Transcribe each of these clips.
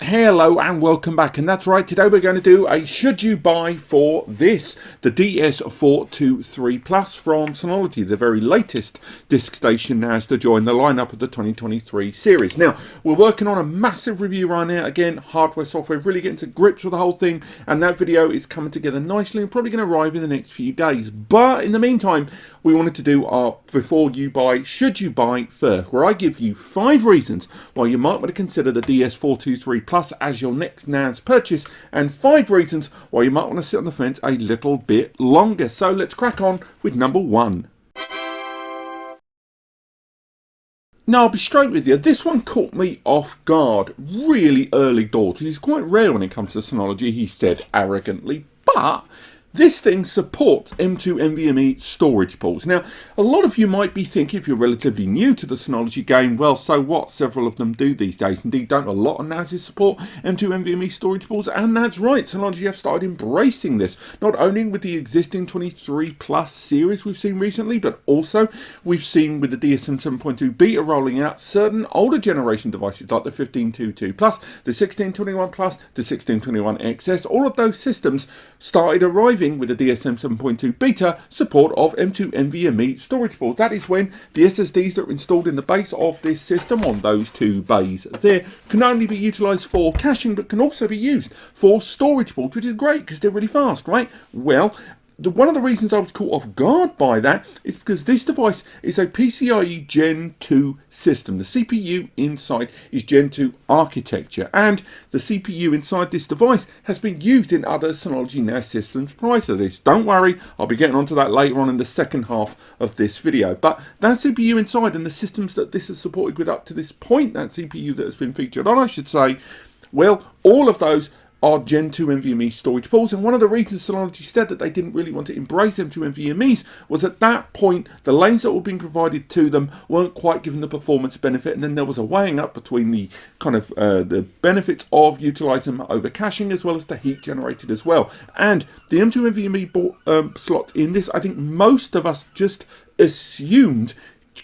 Hello and welcome back, and that's right, today we're going to do a should you buy for this, the DS423 Plus from Synology, the very latest disk station NAS to join the lineup of the 2023 series. Now, we're working on a massive review right now, again, hardware, software, really getting to grips with the whole thing, and that video is coming together nicely and probably going to arrive in the next few days. But in the meantime, we wanted to do our before you buy, should you buy first, where I give you 5 reasons why you might want to consider the DS423 Plus as your next NAS purchase, and 5 reasons why you might want to sit on the fence a little bit longer. So let's crack on with number 1. Now, I'll be straight with you, this one caught me off guard really early doors, which is quite rare when it comes to Synology, he said arrogantly, but this thing supports M2 NVMe storage pools. Now, a lot of you might be thinking, if you're relatively new to the Synology game, well, so what? Several of them do these days. Indeed, don't a lot of NASs support M2 NVMe storage pools? And that's right, Synology have started embracing this, not only with the existing 23 Plus series we've seen recently, but also we've seen with the DSM 7.2 beta rolling out certain older generation devices like the 1522 Plus, the 1621 Plus, the 1621 XS. All of those systems started arriving with the DSM 7.2 beta support of M2 NVMe storage pools. That is when the SSDs that are installed in the base of this system on those 2 bays there can not only be utilised for caching but can also be used for storage pools, which is great because they're really fast, right? Well, one of the reasons I was caught off guard by that is because this device is a PCIe Gen 2 system. The CPU inside is Gen 2 architecture, and the CPU inside this device has been used in other Synology NAS systems prior to this. Don't worry, I'll be getting onto that later on in the second half of this video. But that CPU inside and the systems that this has supported with up to this point, that CPU that has been featured on, I should say, well, all of those are Gen 2 NVMe storage pools, and one of the reasons Synology said that they didn't really want to embrace M2 NVMe's was at that point the lanes that were being provided to them weren't quite given the performance benefit, and then there was a weighing up between the kind of the benefits of utilising them over caching as well as the heat generated as well. And the M2 NVMe slot in this, I think most of us just assumed,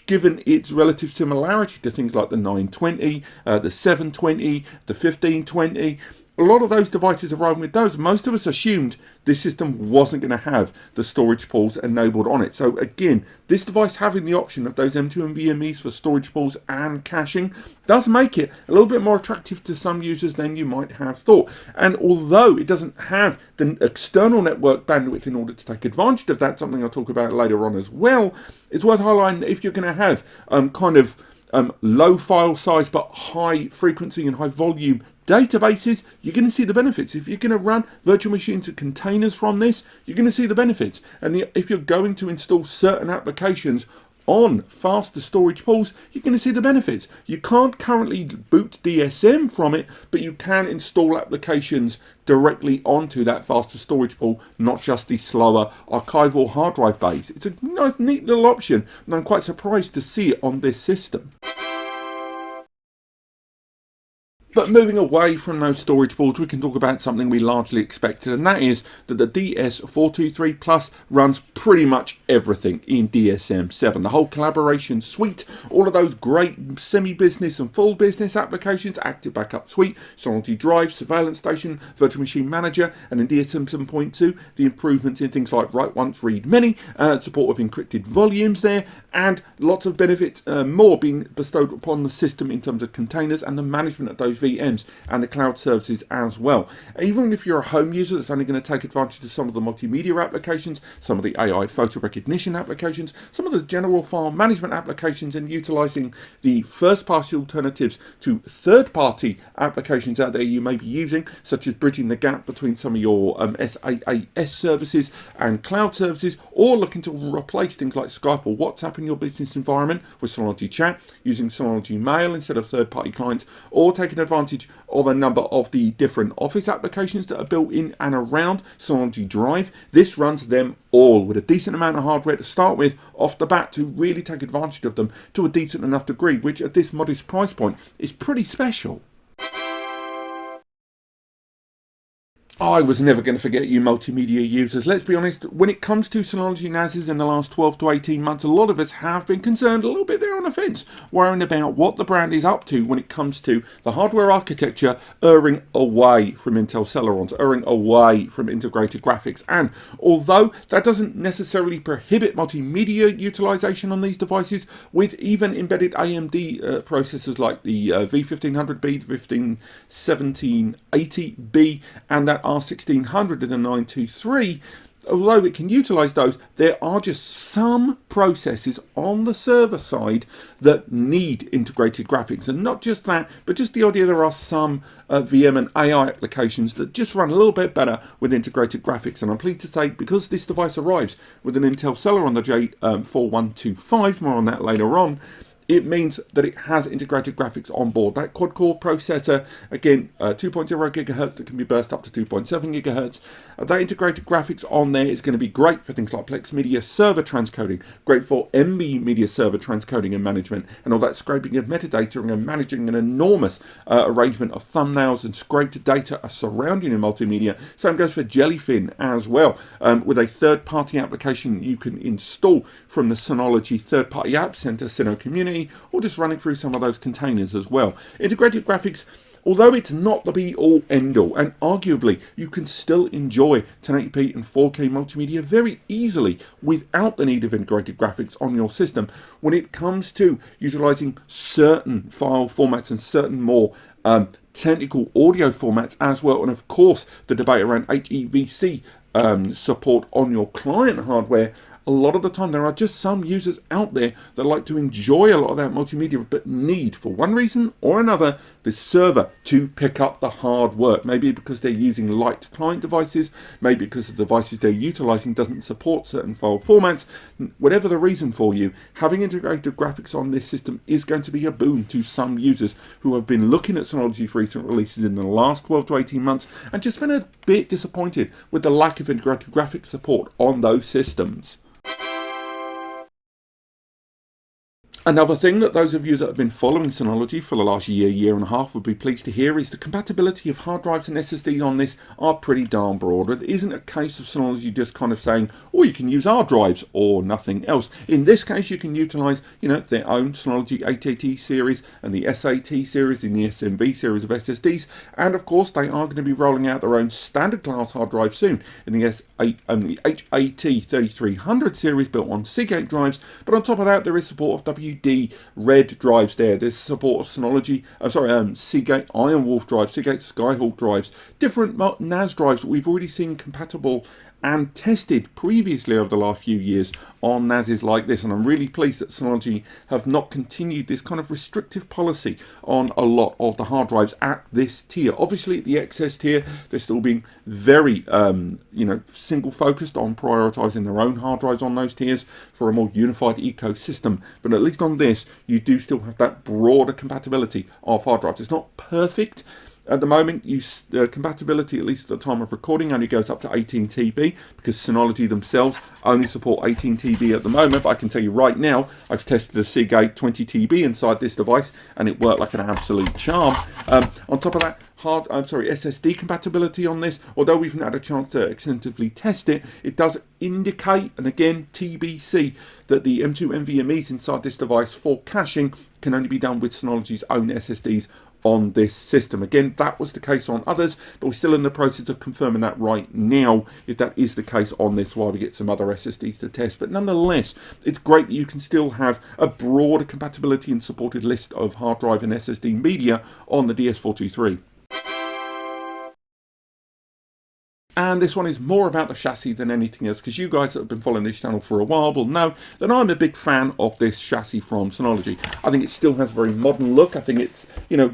given its relative similarity to things like the 920, the 720, the 1520, a lot of those devices arriving with those, most of us assumed this system wasn't going to have the storage pools enabled on it. So again, this device having the option of those M2 NVMe's for storage pools and caching does make it a little bit more attractive to some users than you might have thought. And although it doesn't have the external network bandwidth in order to take advantage of that, something I'll talk about later on as well, it's worth highlighting that if you're going to have low file size but high frequency and high volume databases, you're going to see the benefits. If you're going to run virtual machines and containers from this, you're going to see the benefits. And if you're going to install certain applications on faster storage pools, you're going to see the benefits. You can't currently boot DSM from it, but you can install applications directly onto that faster storage pool, not just the slower archival hard drive base. It's a nice, neat little option, and I'm quite surprised to see it on this system. But moving away from those storage pools, we can talk about something we largely expected, and that is that the DS423 Plus runs pretty much everything in DSM-7. The whole collaboration suite, all of those great semi-business and full business applications, Active Backup Suite, Synology Drive, Surveillance Station, Virtual Machine Manager, and in DSM 7.2, the improvements in things like Write Once, Read Many, support of encrypted volumes there, and lots of benefits more being bestowed upon the system in terms of containers and the management of those VMs and the cloud services as well. Even if you're a home user that's only going to take advantage of some of the multimedia applications, some of the AI photo recognition applications, some of the general file management applications, and utilizing the first-party alternatives to third-party applications out there you may be using, such as bridging the gap between some of your SaaS services and cloud services, or looking to replace things like Skype or WhatsApp in your business environment with Synology Chat, using Synology Mail instead of third-party clients, or taking advantage of a number of the different Office applications that are built in and around Synology Drive. This runs them all with a decent amount of hardware to start with off the bat to really take advantage of them to a decent enough degree, which at this modest price point is pretty special. I was never going to forget you multimedia users. Let's be honest, when it comes to Synology NASs in the last 12 to 18 months, a lot of us have been concerned a little bit there on the fence, worrying about what the brand is up to when it comes to the hardware architecture erring away from Intel Celerons, erring away from integrated graphics. And although that doesn't necessarily prohibit multimedia utilization on these devices, with even embedded AMD processors like the V1500B, the 1780B, and that R1600 in the 923, although it can utilize those, there are just some processes on the server side that need integrated graphics. And not just that, but just the idea there are some VM and AI applications that just run a little bit better with integrated graphics. And I'm pleased to say, because this device arrives with an Intel Celeron, the J4125, more on that later on, it means that it has integrated graphics on board. That quad-core processor, again, 2.0 gigahertz that can be burst up to 2.7 gigahertz. That integrated graphics on there is going to be great for things like Plex media server transcoding, great for Emby media server transcoding and management, and all that scraping of metadata and managing an enormous arrangement of thumbnails and scraped data surrounding your multimedia. Same goes for Jellyfin as well, with a third-party application you can install from the Synology third-party app center, Syno Community, or just running through some of those containers as well. Integrated graphics, although it's not the be-all, end-all, and arguably you can still enjoy 1080p and 4K multimedia very easily without the need of integrated graphics on your system, when it comes to utilizing certain file formats and certain more technical audio formats as well, and of course the debate around HEVC support on your client hardware. A lot of the time there are just some users out there that like to enjoy a lot of that multimedia but need, for one reason or another, the server to pick up the hard work. Maybe because they're using light client devices, maybe because the devices they're utilizing doesn't support certain file formats. Whatever the reason for you, having integrated graphics on this system is going to be a boon to some users who have been looking at Synology's recent releases in the last 12 to 18 months and just been a bit disappointed with the lack of integrated graphics support on those systems. Another thing that those of you that have been following Synology for the last year and a half would be pleased to hear is the compatibility of hard drives and SSD on this are pretty darn broad. It isn't a case of Synology just kind of saying, oh, you can use hard drives or nothing else. In this case, you can utilize, their own Synology ATT series and the SAT series and the SMB series of SSDs. And of course, they are going to be rolling out their own standard class hard drive soon in the the HAT3300 series built on Seagate drives. But on top of that, there is support of WD Red drives there. There's support of Synology, Seagate Iron Wolf drives, Seagate Skyhawk drives, different NAS drives that we've already seen compatible and tested previously over the last few years on NASs like this. And I'm really pleased that Synology have not continued this kind of restrictive policy on a lot of the hard drives at this tier. Obviously at the XS tier, they're still being very single focused on prioritizing their own hard drives on those tiers for a more unified ecosystem. But at least on this, you do still have that broader compatibility of hard drives. It's not perfect. At the moment, compatibility, at least at the time of recording, only goes up to 18 TB because Synology themselves only support 18 TB at the moment. But I can tell you right now, I've tested a Seagate 20 TB inside this device and it worked like an absolute charm. On top of that, SSD compatibility on this, although we've not had a chance to extensively test it, it does indicate, and again TBC, that the M2 NVMe's inside this device for caching can only be done with Synology's own SSDs on this system. Again, that was the case on others, but we're still in the process of confirming that right now, if that is the case on this, while we get some other SSDs to test. But nonetheless, it's great that you can still have a broader compatibility and supported list of hard drive and SSD media on the DS423. And this one is more about the chassis than anything else, because you guys that have been following this channel for a while will know that I'm a big fan of this chassis from Synology. I think it still has a very modern look. I think it's,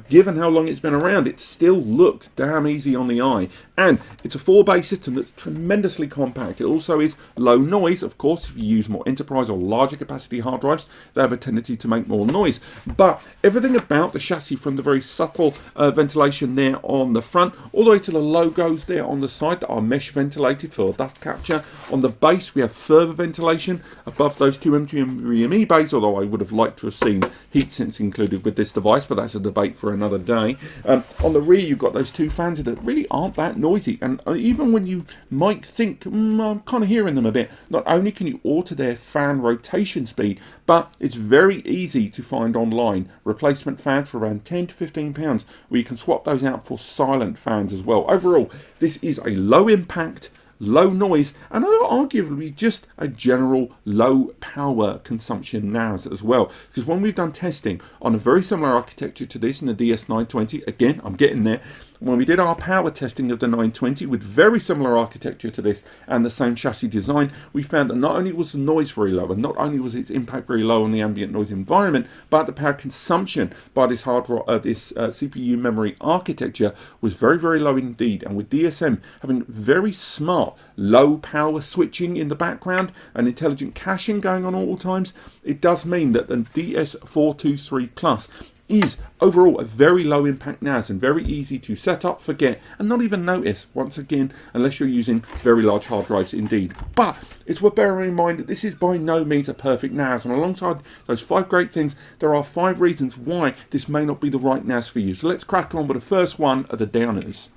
given how long it's been around, it still looks damn easy on the eye. And it's a 4-bay system that's tremendously compact. It also is low noise. Of course, if you use more enterprise or larger capacity hard drives, they have a tendency to make more noise. But everything about the chassis, from the very subtle ventilation there on the front, all the way to the logos there on the side, that are mesh ventilated for dust capture. On the base, we have further ventilation above those two NVMe bays, although I would have liked to have seen heat sinks included with this device, but that's a debate for another day. On the rear, you've got those two fans that really aren't that noisy, and even when you might think, I'm kind of hearing them a bit, not only can you alter their fan rotation speed, but it's very easy to find online replacement fans for around £10 to £15, where you can swap those out for silent fans as well. Overall, this is a low impact, low noise, and arguably just a general low power consumption NAS as well. Because when we've done testing on a very similar architecture to this in the DS920, again, I'm getting there, when we did our power testing of the 920 with very similar architecture to this and the same chassis design, we found that not only was the noise very low and not only was its impact very low on the ambient noise environment, but the power consumption by this CPU memory architecture was very, very low indeed. And with DSM having very smart low power switching in the background and intelligent caching going on all times, it does mean that the DS423 Plus is overall a very low impact NAS and very easy to set up, forget, and not even notice, once again, unless you're using very large hard drives indeed. But it's worth bearing in mind that this is by no means a perfect NAS, and alongside those 5 great things, there are 5 reasons why this may not be the right NAS for you. So let's crack on with the first one of the downers.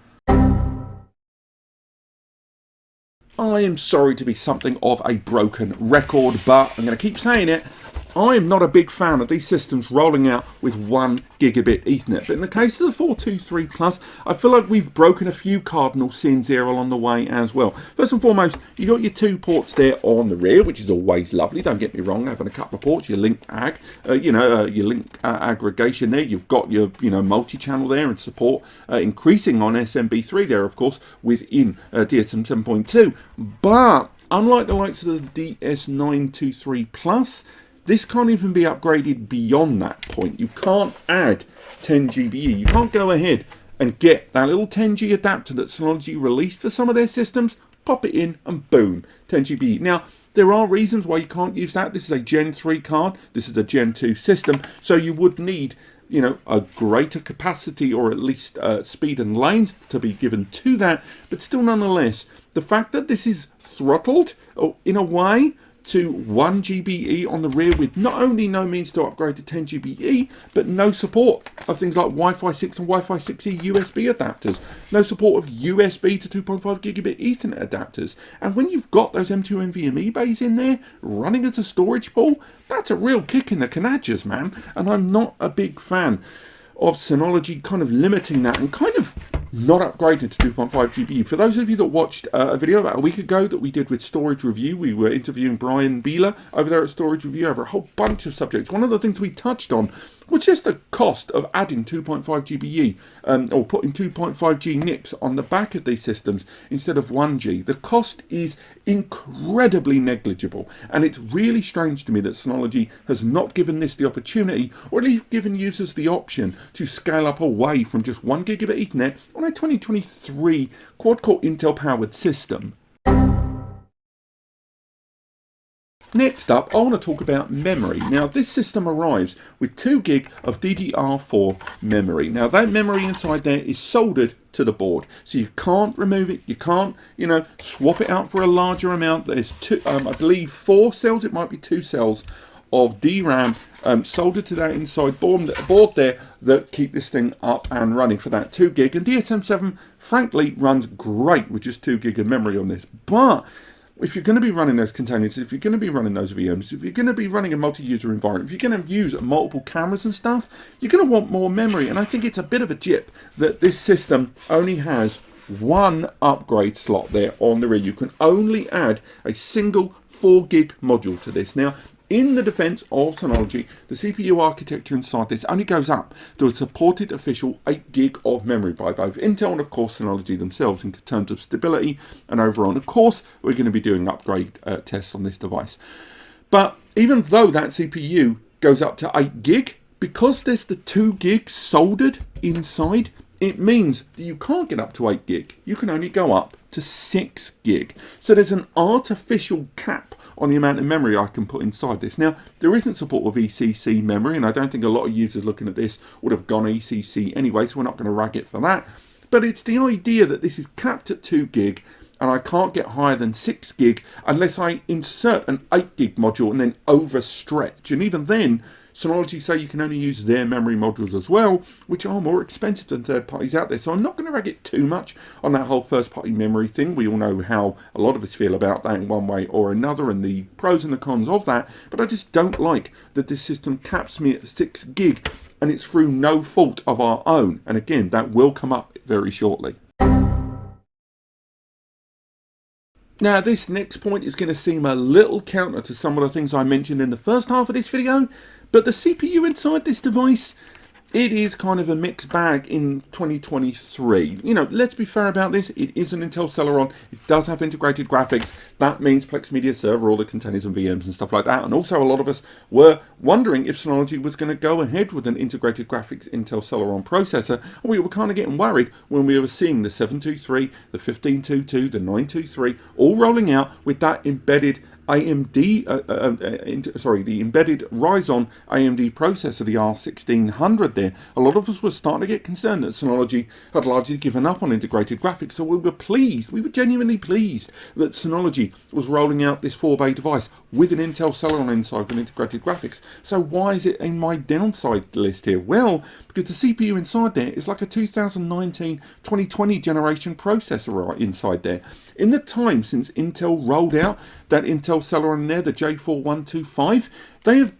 I am sorry to be something of a broken record, but I'm going to keep saying it. I am not a big fan of these systems rolling out with 1 gigabit Ethernet, but in the case of the 423 Plus, I feel like we've broken a few cardinal sins here along the way as well. First and foremost, you got your 2 ports there on the rear, which is always lovely. Don't get me wrong, having a couple of ports, your link aggregation there. You've got your multi-channel there and support increasing on SMB3 there, of course, within DSM 7.2. But unlike the likes of the DS923 Plus, this can't even be upgraded beyond that point. You can't add 10 GBE. You can't go ahead and get that little 10G adapter that Synology released for some of their systems, pop it in, and boom, 10 GBE. Now, there are reasons why you can't use that. This is a Gen 3 card. This is a Gen 2 system. So you would need, a greater capacity or at least speed and lanes to be given to that. But still, nonetheless, the fact that this is throttled in a way to 1 GBE on the rear with not only no means to upgrade to 10 GBE, but no support of things like Wi-Fi 6 and Wi-Fi 6E USB adapters, no support of USB to 2.5 gigabit Ethernet adapters. And when you've got those M2 NVMe bays in there running as a storage pool, that's a real kick in the canagers, man. And I'm not a big fan of Synology kind of limiting that and kind of not upgraded to 2.5 GBE. For those of you that watched a video about a week ago that we did with Storage Review, we were interviewing Brian Beeler over there at Storage Review over a whole bunch of subjects. One of the things we touched on was just the cost of adding 2.5 GBE or putting 2.5G NICs on the back of these systems instead of 1G. The cost is incredibly negligible, and it's really strange to me that Synology has not given this the opportunity, or at least given users the option to scale up away from just 1 gigabit Ethernet on a 2023 quad-core Intel-powered system. Next up, I want to talk about memory. Now, this system arrives with 2 gig of DDR4 memory. Now, that memory inside there is soldered to the board, so you can't remove it. You can't, swap it out for a larger amount. There's I believe 4 cells. It might be 2 cells of DRAM soldered to that inside board there that keep this thing up and running for that 2 gig. And DSM7, frankly, runs great with just 2 gig of memory on this, but if you're going to be running those containers, if you're going to be running those VMs, if you're going to be running a multi-user environment, if you're going to use multiple cameras and stuff, you're going to want more memory. And I think it's a bit of a jip that this system only has 1 upgrade slot there on the rear. You can only add a single 4 gig module to this. Now, in the defense of Synology, the CPU architecture inside this only goes up to a supported official 8 gig of memory by both Intel and, of course, Synology themselves in terms of stability and overall. Of course, we're going to be doing upgrade tests on this device. But even though that CPU goes up to 8 gig, because there's the 2 gig soldered inside, it means that you can't get up to 8 gig. You can only go up to 6 gig. So there's an artificial cap on the amount of memory I can put inside this. Now, there isn't support of ECC memory, and I don't think a lot of users looking at this would have gone ECC anyway, so we're not going to rag it for that. But it's the idea that this is capped at 2 gig, and I can't get higher than 6 gig unless I insert an 8 gig module and then overstretch. And even then, Synology say you can only use their memory modules as well, which are more expensive than third parties out there. So I'm not going to rag it too much on that whole first party memory thing. We all know how a lot of us feel about that in one way or another and the pros and the cons of that. But I just don't like that this system caps me at 6 gig and it's through no fault of our own. And again, that will come up very shortly. Now, this next point is going to seem a little counter to some of the things I mentioned in the first half of this video, but the CPU inside this device, it is kind of a mixed bag in 2023. You know, let's be fair about this. It is an Intel Celeron. It does have integrated graphics. That means Plex Media Server, all the containers and VMs and stuff like that. And also a lot of us were wondering if Synology was going to go ahead with an integrated graphics Intel Celeron processor. And we were kind of getting worried when we were seeing the 723, the 1522, the 923 all rolling out with that embedded AMD, the embedded Ryzen AMD processor, the R1600 there. A lot of us were starting to get concerned that Synology had largely given up on integrated graphics, so we were pleased, we were genuinely pleased that Synology was rolling out this 4-bay device with an Intel Celeron inside with integrated graphics. So why is it in my downside list here? Well, because the CPU inside there is like a 2019-2020 generation processor inside there. In the time since Intel rolled out that Intel Celeron there, the J4125,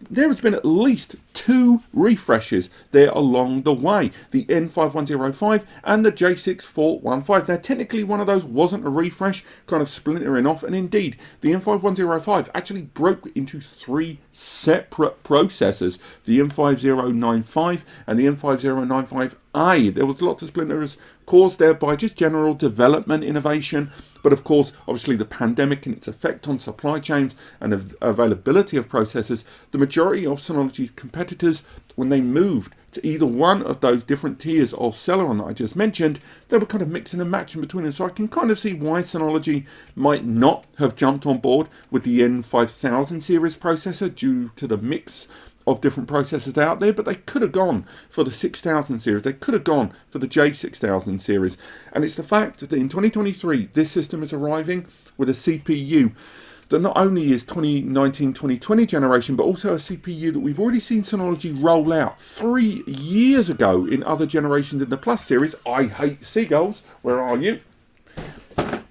there has been at least 2 refreshes there along the way. The N5105 and the J6415. Now, technically, one of those wasn't a refresh, kind of splintering off. And indeed, the N5105 actually broke into 3 separate processors. The N5095 and the N5095i. There was lots of splinters caused there by just general development innovation. But of course, obviously the pandemic and its effect on supply chains and availability of processors, the majority of Synology's competitors, when they moved to either one of those different tiers of Celeron that I just mentioned, they were kind of mixing and matching between them. So I can kind of see why Synology might not have jumped on board with the N5000 series processor due to the mix of different processors out there, but they could have gone for the 6000 series, they could have gone for the J6000 series. And it's the fact that in 2023 this system is arriving with a CPU that not only is 2019-2020 generation, but also a CPU that we've already seen Synology roll out 3 years ago in other generations in the Plus series. I hate seagulls, where are you?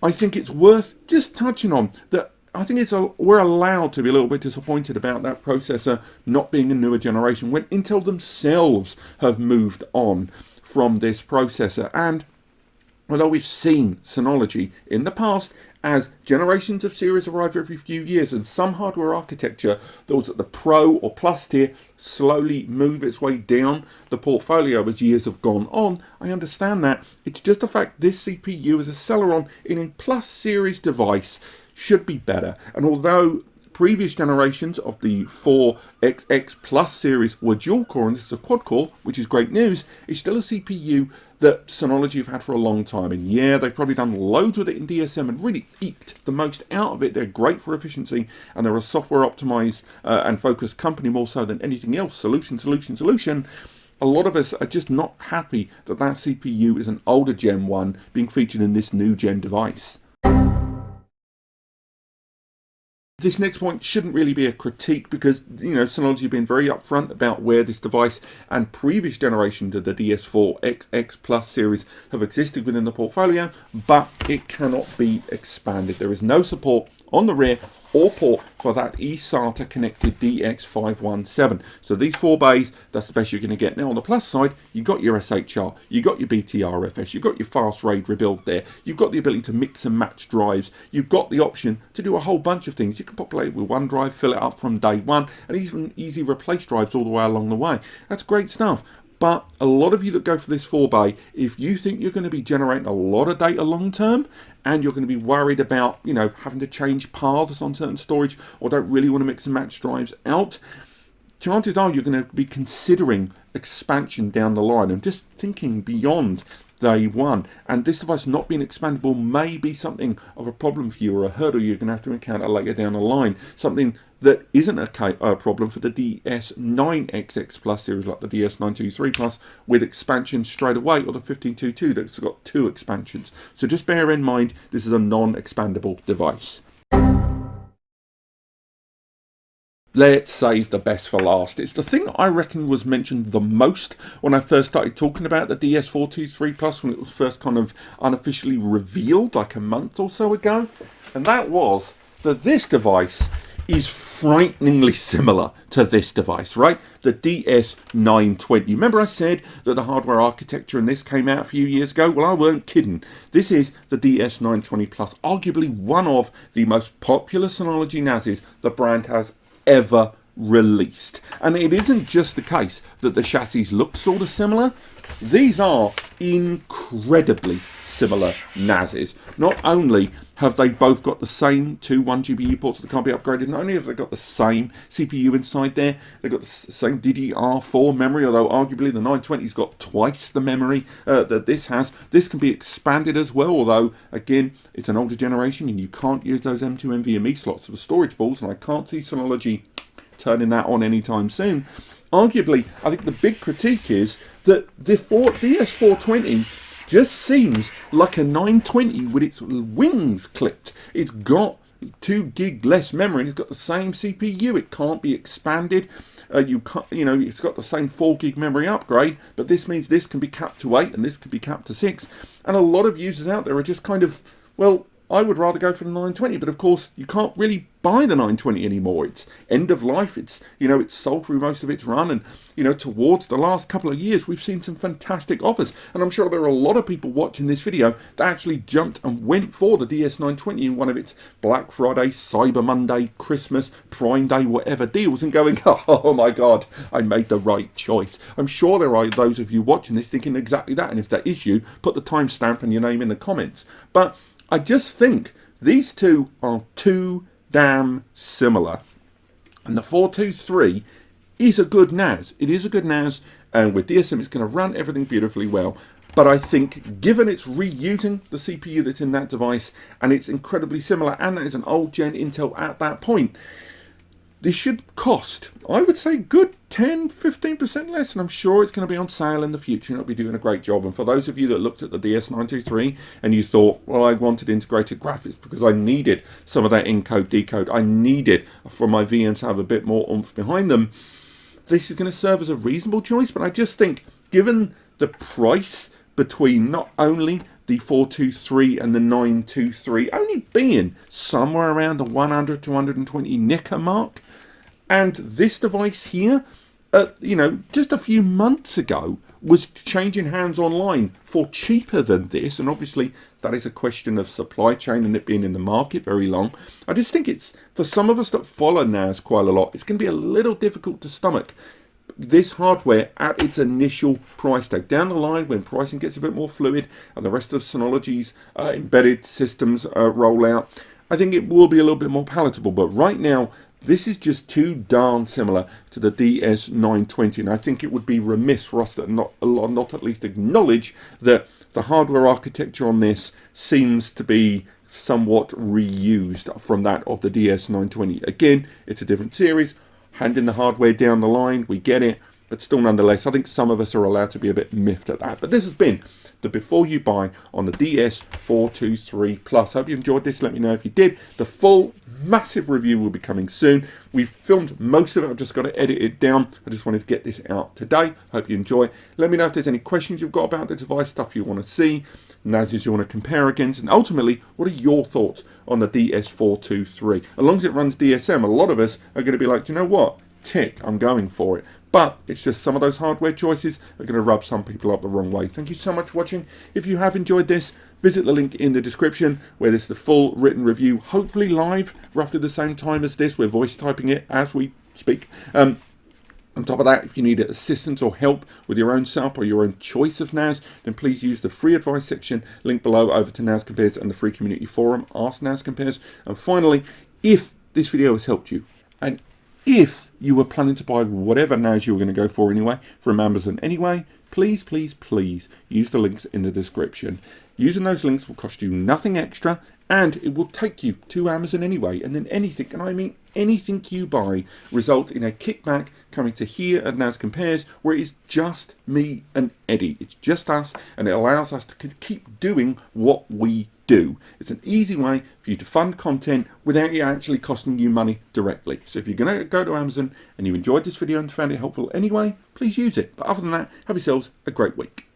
I think it's worth just touching on that. I think we're allowed to be a little bit disappointed about that processor not being a newer generation when Intel themselves have moved on from this processor. And although we've seen Synology in the past as generations of series arrive every few years and some hardware architecture, those at the Pro or Plus tier, slowly move its way down the portfolio as years have gone on, I understand that. It's just the fact this CPU is a Celeron in a Plus series device should be better. And although previous generations of the 4XX Plus series were dual core and this is a quad core, which is great news, it's still a CPU that Synology have had for a long time. And yeah, they've probably done loads with it in DSM and really eked the most out of it. They're great for efficiency and they're a software optimized and focused company more so than anything else. Solution. A lot of us are just not happy that that CPU is an older Gen 1 being featured in this new Gen device. This next point shouldn't really be a critique because, you know, Synology have been very upfront about where this device and previous generations of the DS4 XX Plus series have existed within the portfolio, but it cannot be expanded. There is no support on the rear or port for that eSATA connected DX517. So these 4 bays, that's the best you're going to get. Now on the Plus side, you've got your SHR, you've got your BTRFS, you've got your fast RAID rebuild there, you've got the ability to mix and match drives, you've got the option to do a whole bunch of things. You can populate it with one drive, fill it up from day one, and even easy replace drives all the way along the way. That's great stuff. But a lot of you that go for this 4-bay, if you think you're going to be generating a lot of data long term and you're going to be worried about, you know, having to change paths on certain storage or don't really want to mix and match drives out, chances are you're going to be considering expansion down the line and just thinking beyond day one. And this device not being expandable may be something of a problem for you, or a hurdle you're going to have to encounter later down the line. Something that isn't a problem for the DS9XX Plus series, like the DS923 Plus, with expansion straight away, or the 1522 that's got 2 expansions. So just bear in mind, this is a non-expandable device. Let's save the best for last. It's the thing I reckon was mentioned the most when I first started talking about the DS423 Plus, when it was first kind of unofficially revealed like a month or so ago. And that was that this device is frighteningly similar to this device, right? The DS920. Remember I said that the hardware architecture in this came out a few years ago? Well, I weren't kidding. This is the DS920 Plus, arguably one of the most popular Synology NASs the brand has ever released. And it isn't just the case that the chassis look sort of similar. These are incredibly similar NASs. Not only have they both got the same 2 1GBE ports that can't be upgraded, not only have they got the same CPU inside there, they've got the same DDR4 memory, although arguably the 920's got twice the memory that this has. This can be expanded as well, although again it's an older generation and you can't use those M2 NVMe slots for the storage balls, and I can't see Synology turning that on anytime soon. Arguably, I think the big critique is that the DS420 just seems like a 920 with its wings clipped. It's got 2 gig less memory, and it's got the same CPU. It can't be expanded. It's got the same 4 gig memory upgrade, but this means this can be capped to 8 and this can be capped to 6. And a lot of users out there are just kind of, well, I would rather go for the 920, but of course you can't really buy the 920 anymore. It's end of life. It's sold through most of its run, and towards the last couple of years we've seen some fantastic offers, and I'm sure there are a lot of people watching this video that actually jumped and went for the DS920 in one of its Black Friday, Cyber Monday, Christmas, Prime Day, whatever deals, and going, oh my god, I made the right choice. I'm sure there are those of you watching this thinking exactly that, and if that is you, put the timestamp and your name in the comments. But I just think these two are too damn similar. And the 423 is a good NAS. It is a good NAS, and with DSM it's going to run everything beautifully well. But I think, given it's reusing the CPU that's in that device, and it's incredibly similar, and that is an old gen Intel at that point, this should cost, I would say, good 10-15% less, and I'm sure it's going to be on sale in the future, and it'll be doing a great job. And for those of you that looked at the DS923 and you thought, well, I wanted integrated graphics because I needed some of that encode decode, I needed for my VMs to have a bit more oomph behind them, this is going to serve as a reasonable choice. But I just think, given the price between not only the 423 and the 923 only being somewhere around the 100 to 120 nicker mark, and this device here, just a few months ago was changing hands online for cheaper than this, and obviously that is a question of supply chain and it being in the market very long. I just think it's, for some of us that follow NAS quite a lot, it's going to be a little difficult to stomach this hardware at its initial price tag. Down the line, when pricing gets a bit more fluid and the rest of Synology's embedded systems roll out, I think it will be a little bit more palatable. But right now, this is just too darn similar to the DS920, and I think it would be remiss for us to not at least acknowledge that the hardware architecture on this seems to be somewhat reused from that of the DS920. Again, it's a different series. Handing the hardware down the line, we get it, but still nonetheless, I think some of us are allowed to be a bit miffed at that. But this has been the Before You Buy on the DS423 Plus. Hope you enjoyed this. Let me know if you did. The full massive review will be coming soon. We've filmed most of it. I've just got to edit it down. I just wanted to get this out today. Hope you enjoy. Let me know if there's any questions you've got about the device, stuff you want to see, NASs you want to compare against, and ultimately, what are your thoughts on the DS423? As long as it runs DSM, a lot of us are going to be like, you know what? Tick, I'm going for it. But it's just some of those hardware choices are going to rub some people up the wrong way. Thank you so much for watching. If you have enjoyed this, visit the link in the description where there's the full written review, hopefully live, roughly the same time as this. We're voice typing it as we speak. On top of that, if you need assistance or help with your own setup or your own choice of NAS, then please use the free advice section, link below, over to NAS Compares and the free community forum, Ask NAS Compares. And finally, if this video has helped you, and if you were planning to buy whatever NAS you were going to go for anyway, from Amazon anyway, please, please, please use the links in the description. Using those links will cost you nothing extra, and it will take you to Amazon anyway. And then anything, and I mean anything you buy, results in a kickback coming to here at NAS Compares, where it is just me and Eddie. It's just us, and it allows us to keep doing what we do. It's an easy way for you to fund content without it actually costing you money directly. So if you're going to go to Amazon and you enjoyed this video and found it helpful anyway, please use it. But other than that, have yourselves a great week.